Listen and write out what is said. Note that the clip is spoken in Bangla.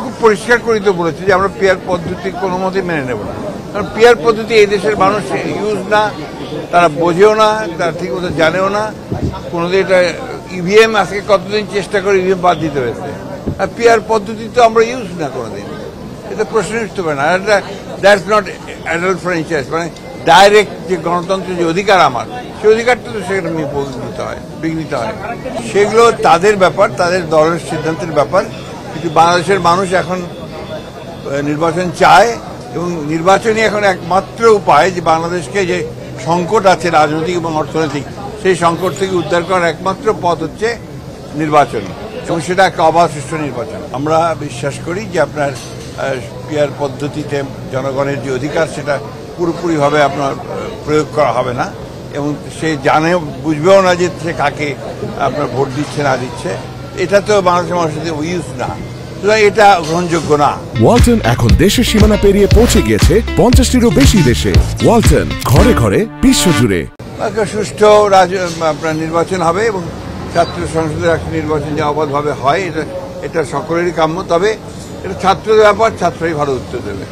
খুব পরিষ্কার করে তো বলেছি যে আমরা পিয়ার পদ্ধতি কোনো মতেই মেনে নেব না, কারণ পিয়ার পদ্ধতি এই দেশের মানুষ ইউজ না, তারা বোঝেও না, তারা ঠিক মতো জানেও না। কোনোদিন এটা ইভিএম আজকে কতদিন চেষ্টা করে ইভিএম বাদ দিতে হয়েছে, আর পিয়ার পদ্ধতি তো আমরা ইউজ না কোনোদিন, এটা প্রশ্ন উঠতে পারে না। আর দ্যাটস নট অ্যাডাল্ট ফ্র্যাঞ্চাইজ, মানে ডাইরেক্ট যে গণতন্ত্রের যে অধিকার আমার, সেই অধিকারটা তো সেখানে বিঘ্নিত হয়। সেগুলো তাদের ব্যাপার, তাদের দলের সিদ্ধান্তের ব্যাপার। কিন্তু বাংলাদেশের মানুষ এখন নির্বাচন চায়, এবং নির্বাচনই এখন একমাত্র উপায় যে বাংলাদেশকে যে সংকট আছে রাজনৈতিক এবং অর্থনৈতিক, সেই সংকট থেকে উদ্ধার করার একমাত্র পথ হচ্ছে নির্বাচন, এবং সেটা একটা অবাধ সুষ্ঠু নির্বাচন। আমরা বিশ্বাস করি যে আপনার পিয়ার পদ্ধতিতে জনগণের যে অধিকার সেটা পুরোপুরিভাবে আপনার প্রয়োগ করা হবে না, এবং সে জানে বুঝবেও না যে সে কাকে আপনার ভোট দিচ্ছে না দিচ্ছে। এটা তো বাংলাদেশের মানুষের ইউজ না, সুতরাং এটা গ্রহণযোগ্য না। ওয়ালটন এখন দেশের সীমানা পেরিয়ে পৌঁছে গিয়েছে 50টিরও বেশি দেশে। ওয়ালটন, ঘরে ঘরে বিশ্বজুড়ে। সুষ্ঠু আপনার নির্বাচন হবে, এবং ছাত্র সংসদের একটা নির্বাচন যে অবাধভাবে হয়, এটা সকলেরই কাম্য। তবে এটা ছাত্রদের ব্যাপার, ছাত্রই ভালো উত্তর দেবে।